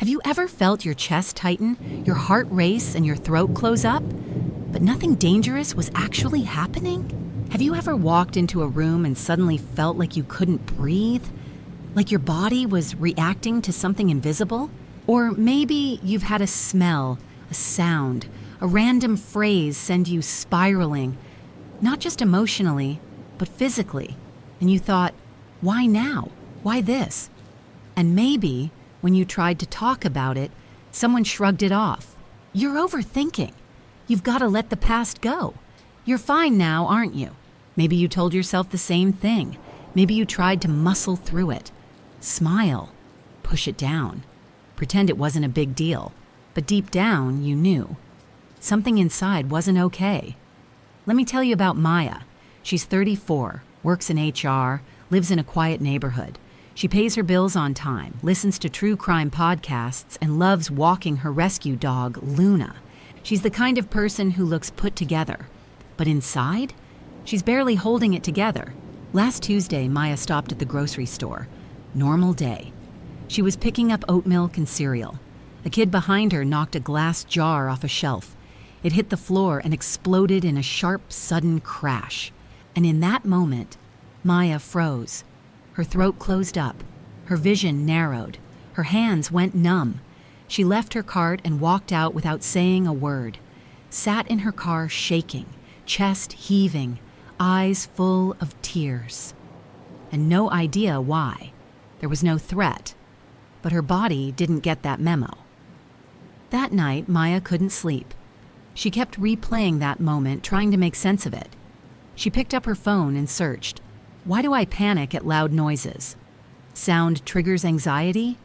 you ever felt your chest tighten, your heart race, and your throat close up, but nothing dangerous was actually happening? Have you ever walked into a room and suddenly felt like you couldn't breathe? Like your body was reacting to something invisible? Or maybe you've had a smell, a sound, a random phrase send you spiraling, not just emotionally, but physically. And you thought, why now? Why this? And maybe when you tried to talk about it, someone shrugged it off. You're overthinking. You've got to let the past go. You're fine now, aren't you? Maybe you told yourself the same thing. Maybe you tried to muscle through it. Smile. Push it down. Pretend it wasn't a big deal. But deep down, you knew. Something inside wasn't okay. Let me tell you about Maya. She's 34, works in HR, lives in a quiet neighborhood. She pays her bills on time, listens to true crime podcasts, and loves walking her rescue dog, Luna. She's the kind of person who looks put together. But inside, she's barely holding it together. Last Tuesday, Maya stopped at the grocery store. Normal day. She was picking up oat milk and cereal. A kid behind her knocked a glass jar off a shelf. It hit the floor and exploded in a sharp, sudden crash. And in that moment, Maya froze. Her throat closed up. Her vision narrowed. Her hands went numb. She left her cart and walked out without saying a word. Sat in her car shaking, chest heaving, eyes full of tears. And no idea why. There was no threat. But her body didn't get that memo. That night, Maya couldn't sleep. She kept replaying that moment, trying to make sense of it. She picked up her phone and searched. Why do I panic at loud noises? Sound triggers anxiety?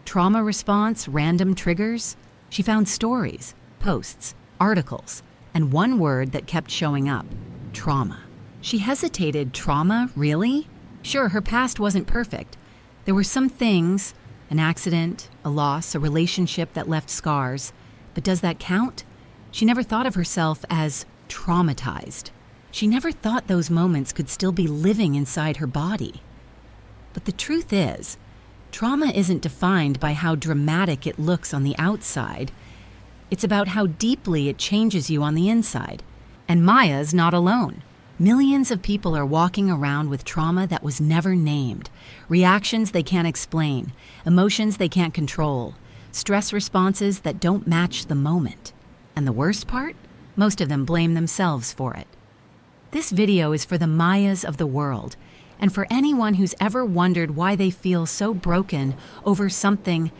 Trauma response, random triggers? She found stories, posts, articles, and one word that kept showing up: trauma. She hesitated. Trauma? Really? Sure, her past wasn't perfect. There were some things, an accident, a loss, a relationship that left scars. But does that count? She never thought of herself as traumatized. She never thought those moments could still be living inside her body. But the truth is, trauma isn't defined by how dramatic it looks on the outside. It's about how deeply it changes you on the inside. And Maya's not alone. Millions of people are walking around with trauma that was never named, reactions they can't explain, emotions they can't control, stress responses that don't match the moment. And the worst part? Most of them blame themselves for it. This video is for the Mayas of the world, and for anyone who's ever wondered why they feel so broken over something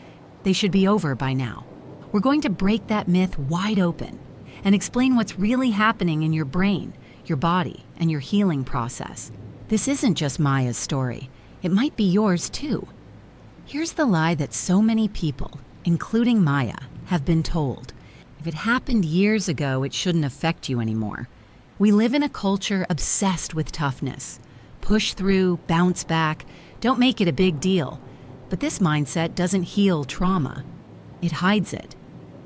they should be over by now. We're going to break that myth wide open and explain what's really happening in your brain, your body, and your healing process. This isn't just Maya's story. It might be yours too. Here's the lie that so many people, including Maya, have been told. If it happened years ago, it shouldn't affect you anymore. We live in a culture obsessed with toughness. Push through, bounce back, don't make it a big deal. But this mindset doesn't heal trauma. It hides it.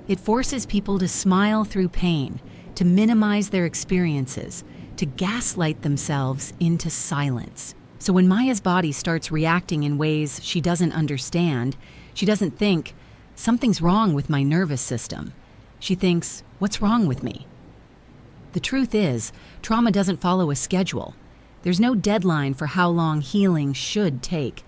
It forces people to smile through pain, to minimize their experiences, to gaslight themselves into silence. So when Maya's body starts reacting in ways she doesn't understand, she doesn't think, something's wrong with my nervous system. She thinks, what's wrong with me? The truth is, trauma doesn't follow a schedule. There's no deadline for how long healing should take.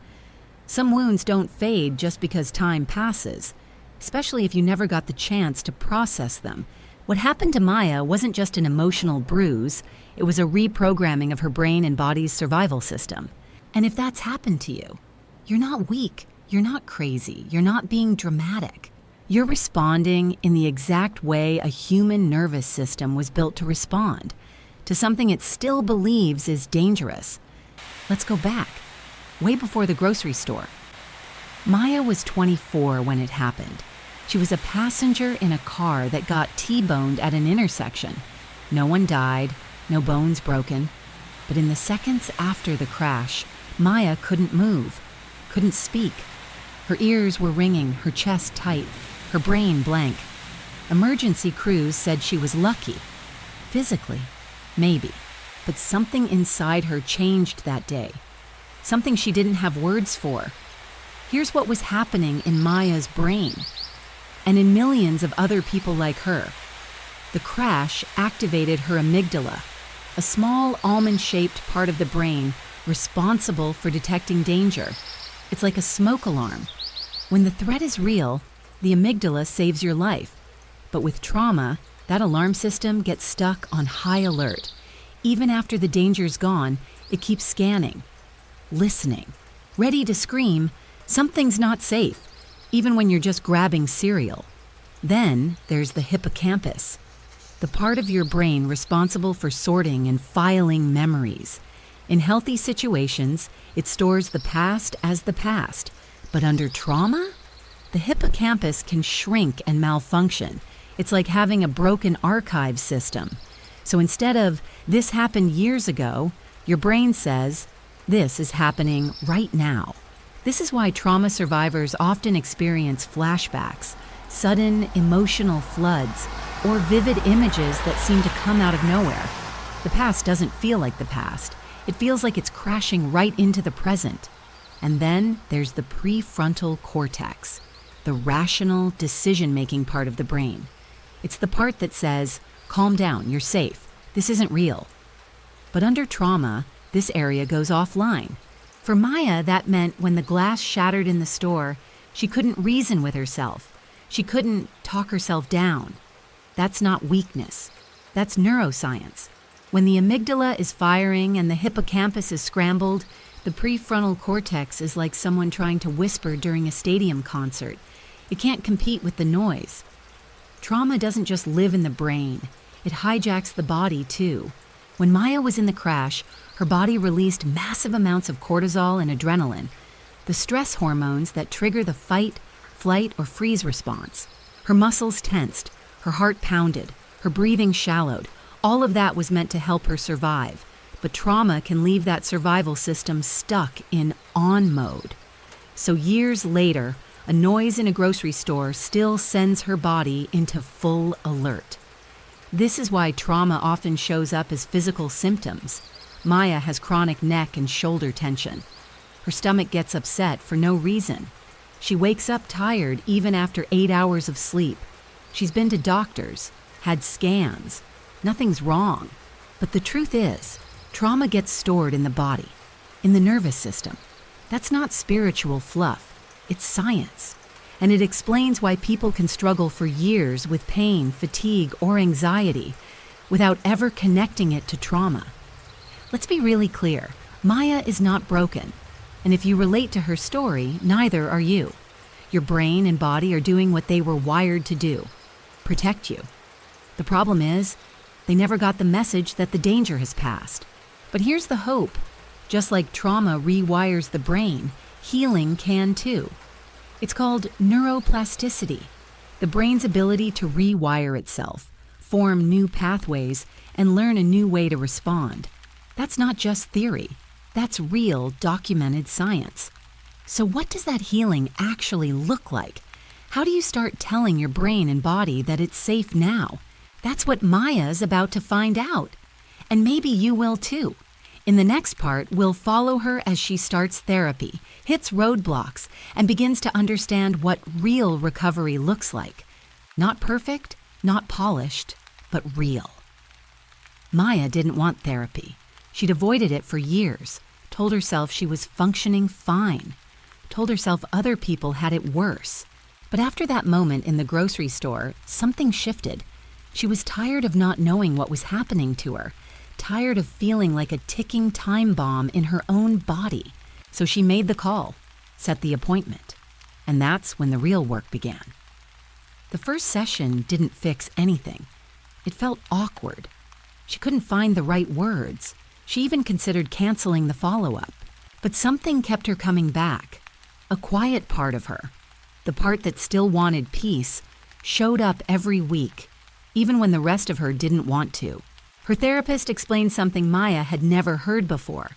Some wounds don't fade just because time passes, especially if you never got the chance to process them. What happened to Maya wasn't just an emotional bruise, it was a reprogramming of her brain and body's survival system. And if that's happened to you, you're not weak, you're not crazy, you're not being dramatic. You're responding in the exact way a human nervous system was built to respond, to something it still believes is dangerous. Let's go back, way before the grocery store. Maya was 24 when it happened. She was a passenger in a car that got T-boned at an intersection. No one died, no bones broken. But in the seconds after the crash, Maya couldn't move, couldn't speak. Her ears were ringing, her chest tight, her brain blank. Emergency crews said she was lucky. Physically, maybe. But something inside her changed that day. Something she didn't have words for. Here's what was happening in Maya's brain, and in millions of other people like her. The crash activated her amygdala, a small almond-shaped part of the brain responsible for detecting danger. It's like a smoke alarm. When the threat is real, the amygdala saves your life. But with trauma, that alarm system gets stuck on high alert. Even after the danger's gone, it keeps scanning, listening, ready to scream, something's not safe, even when you're just grabbing cereal. Then there's the hippocampus, the part of your brain responsible for sorting and filing memories. In healthy situations, it stores the past as the past, but under trauma, the hippocampus can shrink and malfunction. It's like having a broken archive system. So instead of, "This happened years ago," your brain says, "This is happening right now." This is why trauma survivors often experience flashbacks, sudden emotional floods, or vivid images that seem to come out of nowhere. The past doesn't feel like the past. It feels like it's crashing right into the present. And then there's the prefrontal cortex, the rational decision-making part of the brain. It's the part that says, "Calm down, you're safe. This isn't real." But under trauma, this area goes offline. For Maya, that meant when the glass shattered in the store, she couldn't reason with herself. She couldn't talk herself down. That's not weakness. That's neuroscience. When the amygdala is firing and the hippocampus is scrambled, the prefrontal cortex is like someone trying to whisper during a stadium concert. It can't compete with the noise. Trauma doesn't just live in the brain. It hijacks the body, too. When Maya was in the crash, her body released massive amounts of cortisol and adrenaline, the stress hormones that trigger the fight, flight, or freeze response. Her muscles tensed, her heart pounded, her breathing shallowed. All of that was meant to help her survive. But trauma can leave that survival system stuck in on mode. So years later, a noise in a grocery store still sends her body into full alert. This is why trauma often shows up as physical symptoms. Maya has chronic neck and shoulder tension. Her stomach gets upset for no reason. She wakes up tired even after 8 hours of sleep. She's been to doctors, had scans. Nothing's wrong. But the truth is, trauma gets stored in the body, in the nervous system. That's not spiritual fluff. It's science. And it explains why people can struggle for years with pain, fatigue, or anxiety without ever connecting it to trauma. Let's be really clear. Maya is not broken. And if you relate to her story, neither are you. Your brain and body are doing what they were wired to do, protect you. The problem is, they never got the message that the danger has passed. But here's the hope. Just like trauma rewires the brain, healing can too. It's called neuroplasticity, the brain's ability to rewire itself, form new pathways, and learn a new way to respond. That's not just theory. That's real, documented science. So what does that healing actually look like? How do you start telling your brain and body that it's safe now? That's what Maya's about to find out. And maybe you will too. In the next part, we'll follow her as she starts therapy, hits roadblocks, and begins to understand what real recovery looks like. Not perfect, not polished, but real. Maya didn't want therapy. She'd avoided it for years, told herself she was functioning fine, told herself other people had it worse. But after that moment in the grocery store, something shifted. She was tired of not knowing what was happening to her, tired of feeling like a ticking time bomb in her own body. So she made the call, set the appointment, and that's when the real work began. The first session didn't fix anything. It felt awkward. She couldn't find the right words. She even considered canceling the follow-up. But something kept her coming back. A quiet part of her, the part that still wanted peace, showed up every week, even when the rest of her didn't want to. Her therapist explained something Maya had never heard before.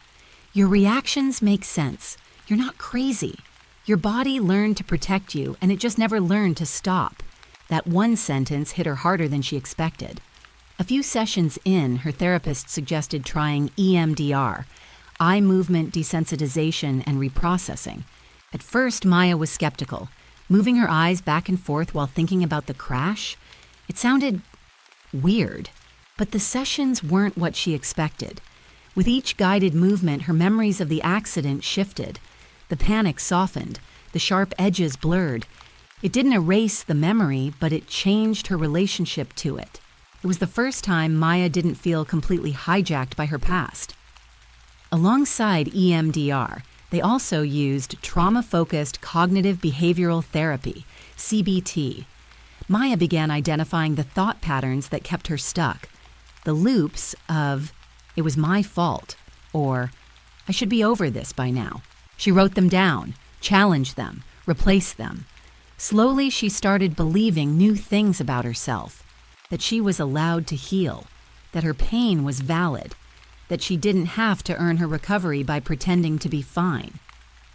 Your reactions make sense. You're not crazy. Your body learned to protect you, and it just never learned to stop. That one sentence hit her harder than she expected. A few sessions in, her therapist suggested trying EMDR, eye movement desensitization and reprocessing. At first, Maya was skeptical, moving her eyes back and forth while thinking about the crash. It sounded weird, but the sessions weren't what she expected. With each guided movement, her memories of the accident shifted. The panic softened, the sharp edges blurred. It didn't erase the memory, but it changed her relationship to it. It was the first time Maya didn't feel completely hijacked by her past. Alongside EMDR, they also used trauma-focused cognitive behavioral therapy, CBT. Maya began identifying the thought patterns that kept her stuck. The loops of, "It was my fault," or "I should be over this by now." She wrote them down, challenged them, replaced them. Slowly, she started believing new things about herself, that she was allowed to heal, that her pain was valid, that she didn't have to earn her recovery by pretending to be fine.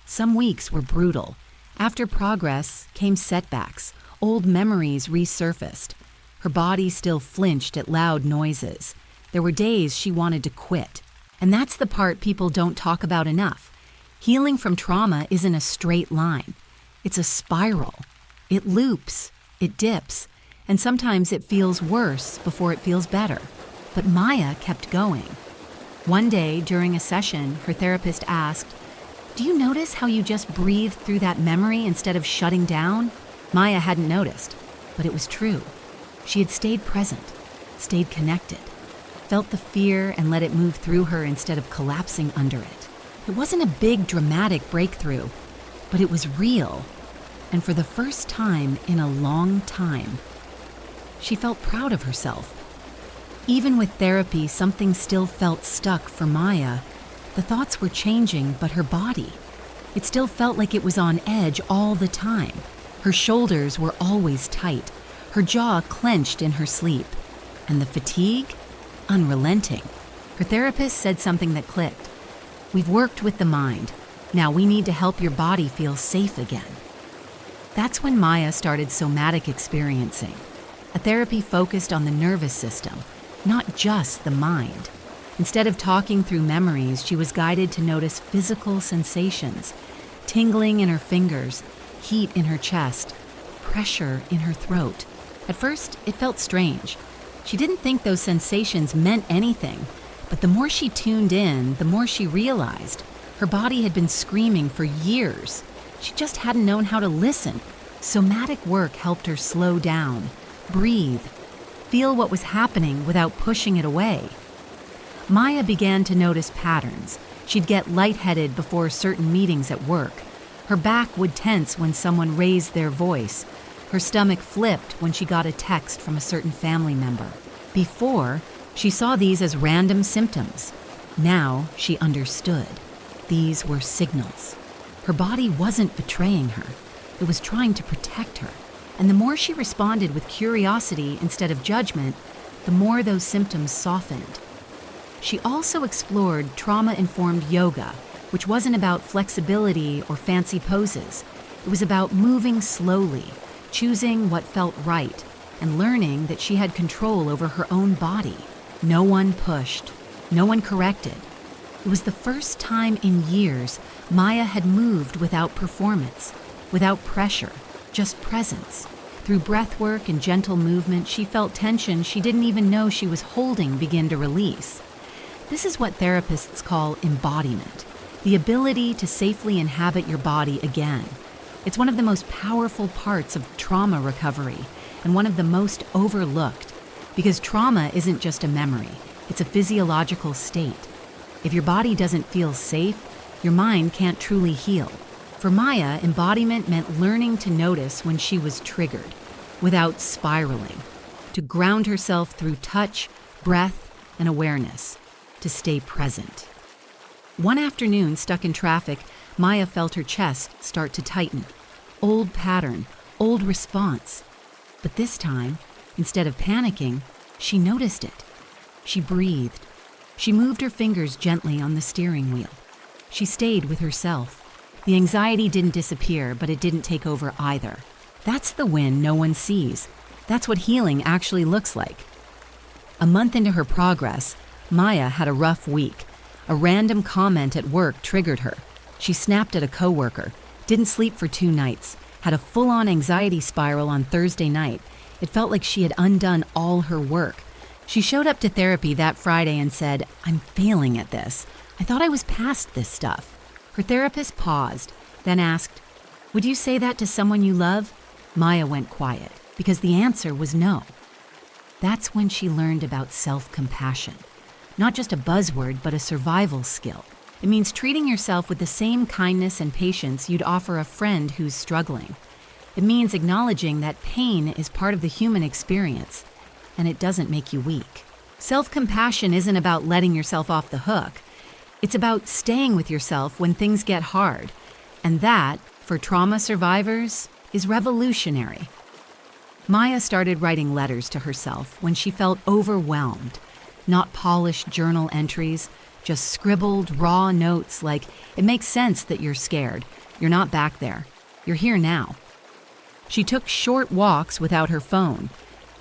Some weeks were brutal. After progress came setbacks. Old memories resurfaced. Her body still flinched at loud noises. There were days she wanted to quit. And that's the part people don't talk about enough. Healing from trauma isn't a straight line. It's a spiral. It loops, it dips, and sometimes it feels worse before it feels better. But Maya kept going. One day during a session, her therapist asked, "Do you notice how you just breathed through that memory instead of shutting down?" Maya hadn't noticed, but it was true. She had stayed present, stayed connected, felt the fear and let it move through her instead of collapsing under it. It wasn't a big dramatic breakthrough, but it was real. And for the first time in a long time, she felt proud of herself. Even with therapy, something still felt stuck for Maya. The thoughts were changing, but her body, it still felt like it was on edge all the time. Her shoulders were always tight, her jaw clenched in her sleep, and the fatigue, unrelenting. Her therapist said something that clicked. "We've worked with the mind. Now we need to help your body feel safe again." That's when Maya started somatic experiencing, a therapy focused on the nervous system, not just the mind. Instead of talking through memories, she was guided to notice physical sensations, tingling in her fingers, heat in her chest, pressure in her throat. At first, it felt strange. She didn't think those sensations meant anything, but the more she tuned in, the more she realized her body had been screaming for years. She just hadn't known how to listen. Somatic work helped her slow down, breathe, feel what was happening without pushing it away. Maya began to notice patterns. She'd get lightheaded before certain meetings at work. Her back would tense when someone raised their voice. Her stomach flipped when she got a text from a certain family member. Before, she saw these as random symptoms. Now, she understood. These were signals. Her body wasn't betraying her. It was trying to protect her. And the more she responded with curiosity instead of judgment, the more those symptoms softened. She also explored trauma-informed yoga, which wasn't about flexibility or fancy poses. It was about moving slowly, choosing what felt right, and learning that she had control over her own body. No one pushed, no one corrected. It was the first time in years Maya had moved without performance, without pressure, just presence. Through breathwork and gentle movement, she felt tension she didn't even know she was holding begin to release. This is what therapists call embodiment, the ability to safely inhabit your body again. It's one of the most powerful parts of trauma recovery and one of the most overlooked, because trauma isn't just a memory, it's a physiological state. If your body doesn't feel safe, your mind can't truly heal. For Maya, embodiment meant learning to notice when she was triggered, without spiraling, to ground herself through touch, breath, and awareness, to stay present. One afternoon, stuck in traffic, Maya felt her chest start to tighten. Old pattern, old response. But this time, instead of panicking, she noticed it. She breathed. She moved her fingers gently on the steering wheel. She stayed with herself. The anxiety didn't disappear, but it didn't take over either. That's the win no one sees. That's what healing actually looks like. A month into her progress, Maya had a rough week. A random comment at work triggered her. She snapped at a coworker, Didn't sleep for 2 nights. Had a full-on anxiety spiral on Thursday night. It felt like she had undone all her work. She showed up to therapy that Friday and said, "I'm failing at this. I thought I was past this stuff." Her therapist paused, then asked, "Would you say that to someone you love?" Maya went quiet, because the answer was no. That's when she learned about self-compassion. Not just a buzzword, but a survival skill. It means treating yourself with the same kindness and patience you'd offer a friend who's struggling. It means acknowledging that pain is part of the human experience, and it doesn't make you weak. Self-compassion isn't about letting yourself off the hook. It's about staying with yourself when things get hard. And that, for trauma survivors, is revolutionary. Maya started writing letters to herself when she felt overwhelmed. Not polished journal entries, just scribbled, raw notes like, "It makes sense that you're scared. You're not back there. You're here now." She took short walks without her phone.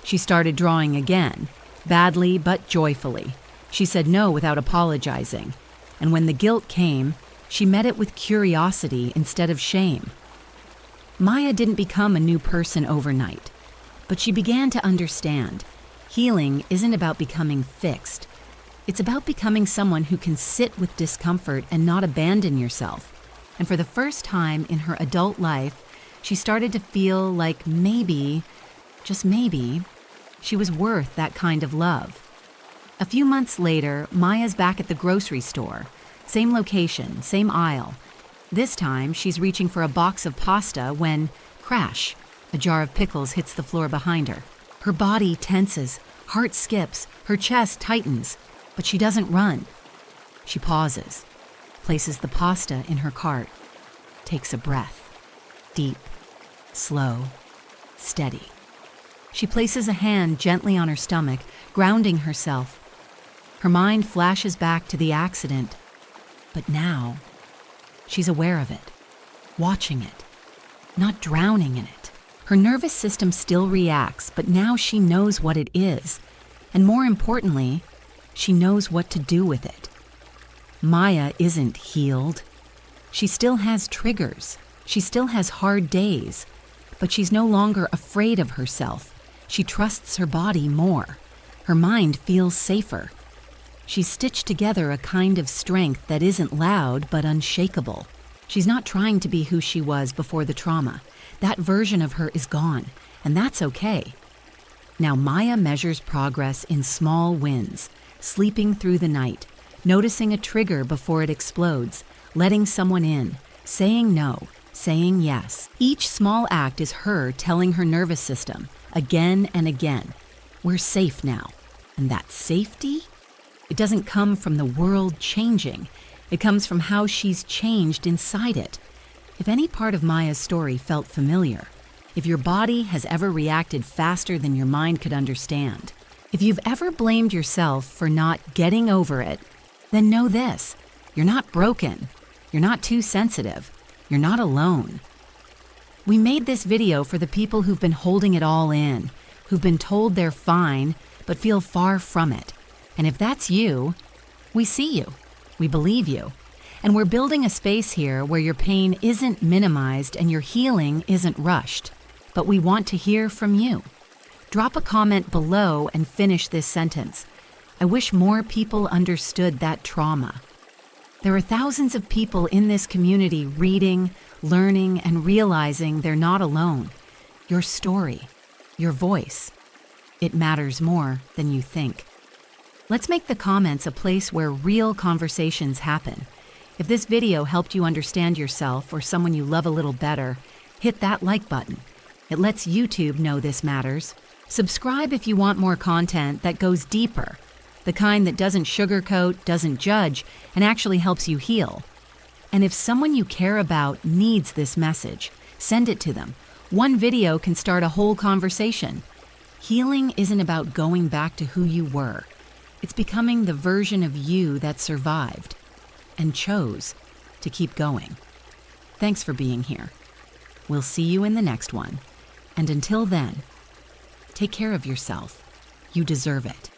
She started drawing again, badly but joyfully. She said no without apologizing. And when the guilt came, she met it with curiosity instead of shame. Maya didn't become a new person overnight, but she began to understand. Healing isn't about becoming fixed. It's about becoming someone who can sit with discomfort and not abandon yourself. And for the first time in her adult life, she started to feel like maybe, just maybe, she was worth that kind of love. A few months later, Maya's back at the grocery store. Same location, same aisle. This time, she's reaching for a box of pasta when, crash, a jar of pickles hits the floor behind her. Her body tenses, heart skips, her chest tightens, but she doesn't run. She pauses, places the pasta in her cart, takes a breath. Deep, slow, steady. She places a hand gently on her stomach, grounding herself. Her mind flashes back to the accident, but now she's aware of it, watching it, not drowning in it. Her nervous system still reacts, but now she knows what it is, and more importantly, she knows what to do with it. Maya isn't healed. She still has triggers. She still has hard days, but she's no longer afraid of herself. She trusts her body more. Her mind feels safer. She's stitched together a kind of strength that isn't loud but unshakable. She's not trying to be who she was before the trauma. That version of her is gone, and that's okay. Now Maya measures progress in small wins, sleeping through the night, noticing a trigger before it explodes, letting someone in, saying no, saying yes. Each small act is her telling her nervous system, again and again, "We're safe now." And that safety? It doesn't come from the world changing. It comes from how she's changed inside it. If any part of Maya's story felt familiar, if your body has ever reacted faster than your mind could understand, if you've ever blamed yourself for not getting over it, then know this: you're not broken. You're not too sensitive. You're not alone. We made this video for the people who've been holding it all in, who've been told they're fine, but feel far from it. And if that's you, we see you, we believe you, and we're building a space here where your pain isn't minimized and your healing isn't rushed. But we want to hear from you. Drop a comment below and finish this sentence. "I wish more people understood that trauma." There are thousands of people in this community reading, learning, and realizing they're not alone. Your story, your voice, it matters more than you think. Let's make the comments a place where real conversations happen. If this video helped you understand yourself or someone you love a little better, hit that like button. It lets YouTube know this matters. Subscribe if you want more content that goes deeper, the kind that doesn't sugarcoat, doesn't judge, and actually helps you heal. And if someone you care about needs this message, send it to them. One video can start a whole conversation. Healing isn't about going back to who you were. It's becoming the version of you that survived and chose to keep going. Thanks for being here. We'll see you in the next one. And until then, take care of yourself. You deserve it.